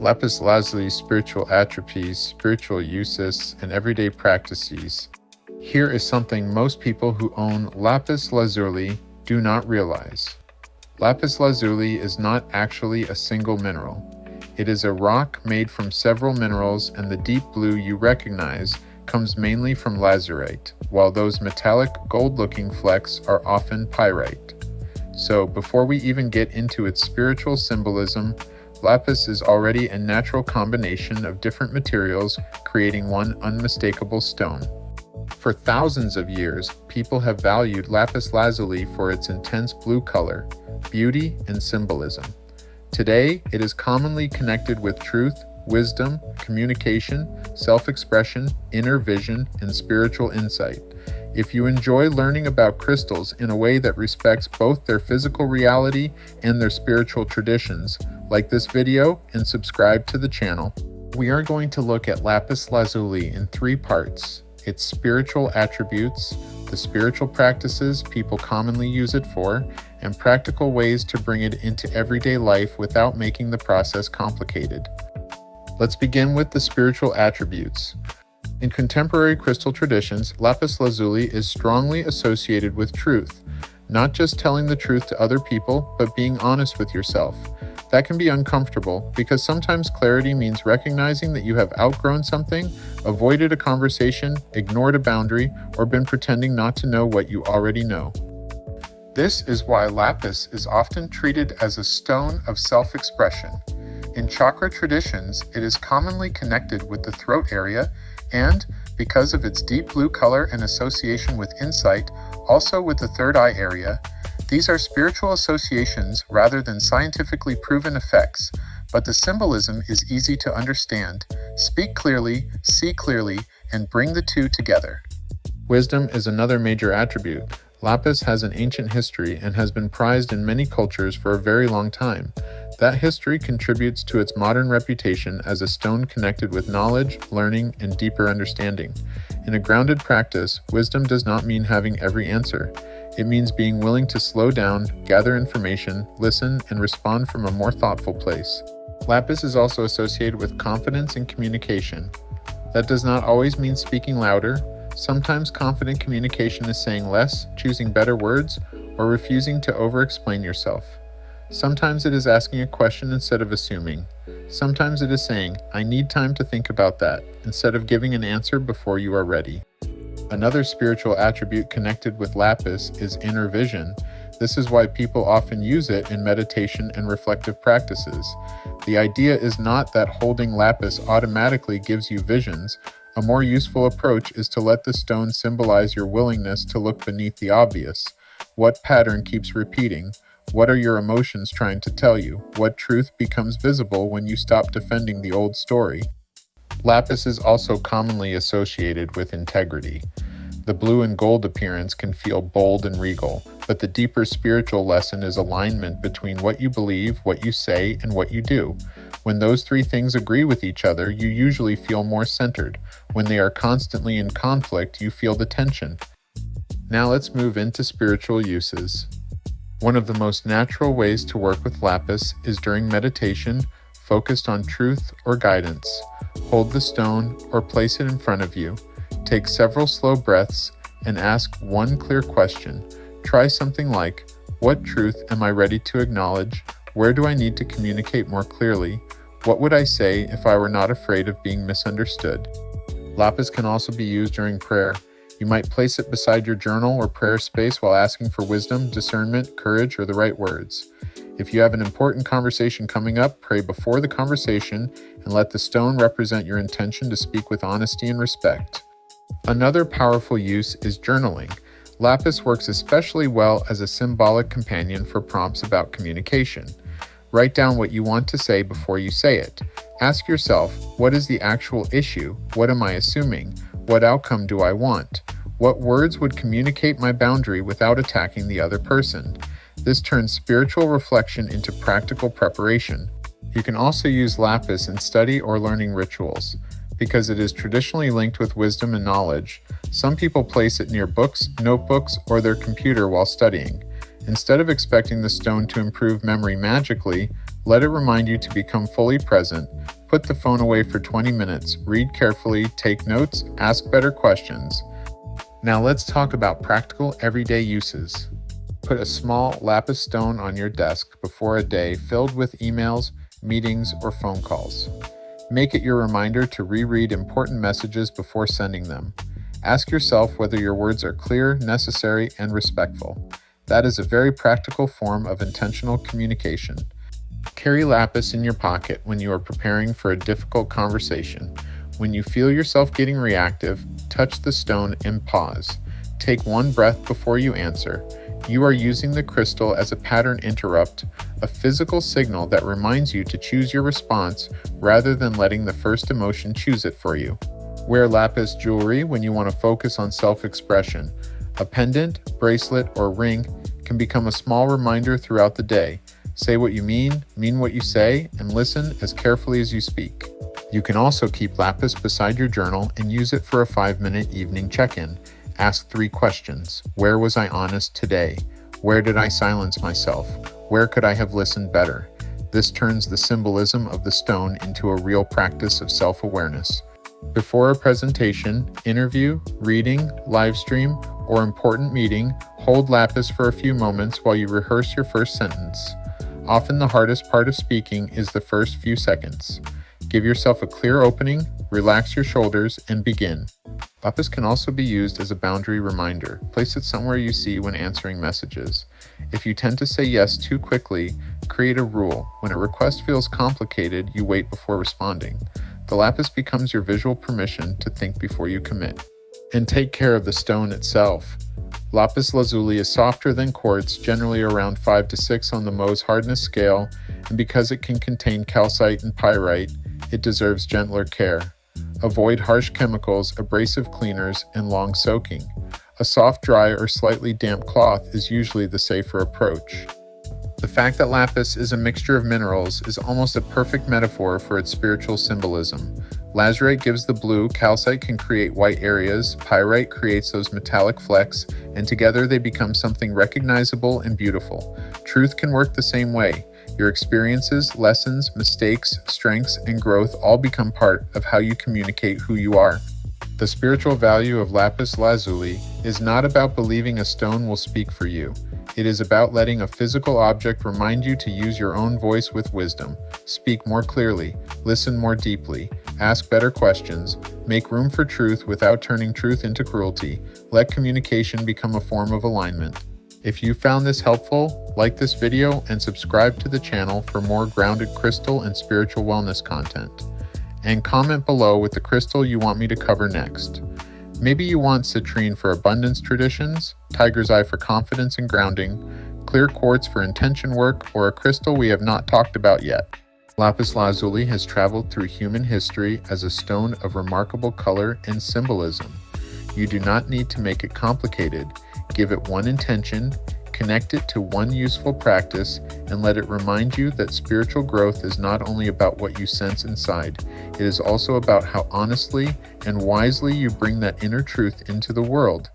Lapis Lazuli spiritual attributes, spiritual uses, and everyday practices. Here is something most people who own Lapis Lazuli do not realize. Lapis Lazuli is not actually a single mineral. It is a rock made from several minerals, and the deep blue you recognize comes mainly from lazurite, while those metallic gold-looking flecks are often pyrite. So before we even get into its spiritual symbolism, lapis is already a natural combination of different materials, creating one unmistakable stone. For thousands of years, people have valued lapis lazuli for its intense blue color, beauty, and symbolism. Today, it is commonly connected with truth, wisdom, communication, self-expression, inner vision, and spiritual insight. If you enjoy learning about crystals in a way that respects both their physical reality and their spiritual traditions, like this video and subscribe to the channel. We are going to look at lapis lazuli in 3 parts: its spiritual attributes, the spiritual practices people commonly use it for, and practical ways to bring it into everyday life without making the process complicated. Let's begin with the spiritual attributes. In contemporary crystal traditions, lapis lazuli is strongly associated with truth, not just telling the truth to other people, but being honest with yourself. That can be uncomfortable because sometimes clarity means recognizing that you have outgrown something, avoided a conversation, ignored a boundary, or been pretending not to know what you already know. This is why lapis is often treated as a stone of self-expression. In chakra traditions, it is commonly connected with the throat area and, because of its deep blue color and association with insight, also with the third eye area. These are spiritual associations rather than scientifically proven effects, but the symbolism is easy to understand. Speak clearly, see clearly, and bring the two together. Wisdom is another major attribute. Lapis has an ancient history and has been prized in many cultures for a very long time. That history contributes to its modern reputation as a stone connected with knowledge, learning, and deeper understanding. In a grounded practice, wisdom does not mean having every answer. It means being willing to slow down, gather information, listen, and respond from a more thoughtful place. Lapis is also associated with confidence and communication. That does not always mean speaking louder. Sometimes confident communication is saying less, choosing better words, or refusing to over-explain yourself. Sometimes it is asking a question instead of assuming. Sometimes it is saying, "I need time to think about that," instead of giving an answer before you are ready. Another spiritual attribute connected with lapis is inner vision. This is why people often use it in meditation and reflective practices. The idea is not that holding lapis automatically gives you visions. A more useful approach is to let the stone symbolize your willingness to look beneath the obvious. What pattern keeps repeating? What are your emotions trying to tell you? What truth becomes visible when you stop defending the old story? Lapis is also commonly associated with integrity. The blue and gold appearance can feel bold and regal, but the deeper spiritual lesson is alignment between what you believe, what you say, and what you do. When those 3 things agree with each other, you usually feel more centered. When they are constantly in conflict, you feel the tension. Now let's move into spiritual uses. One of the most natural ways to work with lapis is during meditation, focused on truth or guidance. Hold the stone or place it in front of you. Take several slow breaths and ask one clear question. Try something like, what truth am I ready to acknowledge? Where do I need to communicate more clearly? What would I say if I were not afraid of being misunderstood? Lapis can also be used during prayer. You might place it beside your journal or prayer space while asking for wisdom, discernment, courage, or the right words. If you have an important conversation coming up, pray before the conversation and let the stone represent your intention to speak with honesty and respect. Another powerful use is journaling. Lapis works especially well as a symbolic companion for prompts about communication. Write down what you want to say before you say it. Ask yourself, what is the actual issue? What am I assuming? What outcome do I want? What words would communicate my boundary without attacking the other person? This turns spiritual reflection into practical preparation. You can also use lapis in study or learning rituals. Because it is traditionally linked with wisdom and knowledge, some people place it near books, notebooks, or their computer while studying. Instead of expecting the stone to improve memory magically, Let it remind you to become fully present. Put the phone away for 20 minutes, read carefully, take notes, ask better questions. Now let's talk about practical everyday uses. Put a small lapis stone on your desk before a day filled with emails, meetings, or phone calls. Make it your reminder to reread important messages before sending them. Ask yourself whether your words are clear, necessary, and respectful. That is a very practical form of intentional communication. Carry lapis in your pocket when you are preparing for a difficult conversation. When you feel yourself getting reactive, touch the stone and pause. Take one breath before you answer. You are using the crystal as a pattern interrupt, a physical signal that reminds you to choose your response rather than letting the first emotion choose it for you. Wear lapis jewelry when you want to focus on self-expression. A pendant, bracelet, or ring can become a small reminder throughout the day. Say what you mean what you say, and listen as carefully as you speak. You can also keep lapis beside your journal and use it for a 5-minute evening check-in. Ask 3 questions. Where was I honest today? Where did I silence myself? Where could I have listened better? This turns the symbolism of the stone into a real practice of self-awareness. Before a presentation, interview, reading, live stream, or important meeting, hold lapis for a few moments while you rehearse your first sentence. Often the hardest part of speaking is the first few seconds. Give yourself a clear opening, relax your shoulders, and begin. Lapis can also be used as a boundary reminder. Place it somewhere you see when answering messages. If you tend to say yes too quickly, create a rule. When a request feels complicated, you wait before responding. The lapis becomes your visual permission to think before you commit. And take care of the stone itself. Lapis Lazuli is softer than quartz, generally around 5 to 6 on the Mohs hardness scale, and because it can contain calcite and pyrite, it deserves gentler care. Avoid harsh chemicals, abrasive cleaners, and long soaking. A soft, dry, or slightly damp cloth is usually the safer approach. The fact that lapis is a mixture of minerals is almost a perfect metaphor for its spiritual symbolism. Lazurite gives the blue, calcite can create white areas, pyrite creates those metallic flecks, and together they become something recognizable and beautiful. Truth can work the same way. Your experiences, lessons, mistakes, strengths, and growth all become part of how you communicate who you are. The spiritual value of lapis lazuli is not about believing a stone will speak for you. It is about letting a physical object remind you to use your own voice with wisdom. Speak more clearly, listen more deeply, ask better questions, make room for truth without turning truth into cruelty. Let communication become a form of alignment. If you found this helpful, like this video and subscribe to the channel for more grounded crystal and spiritual wellness content. And comment below with the crystal you want me to cover next. Maybe you want citrine for abundance traditions, tiger's eye for confidence and grounding, clear quartz for intention work, or a crystal we have not talked about yet. Lapis lazuli has traveled through human history as a stone of remarkable color and symbolism. You do not need to make it complicated. Give it one intention, connect it to one useful practice, and let it remind you that spiritual growth is not only about what you sense inside, it is also about how honestly and wisely you bring that inner truth into the world.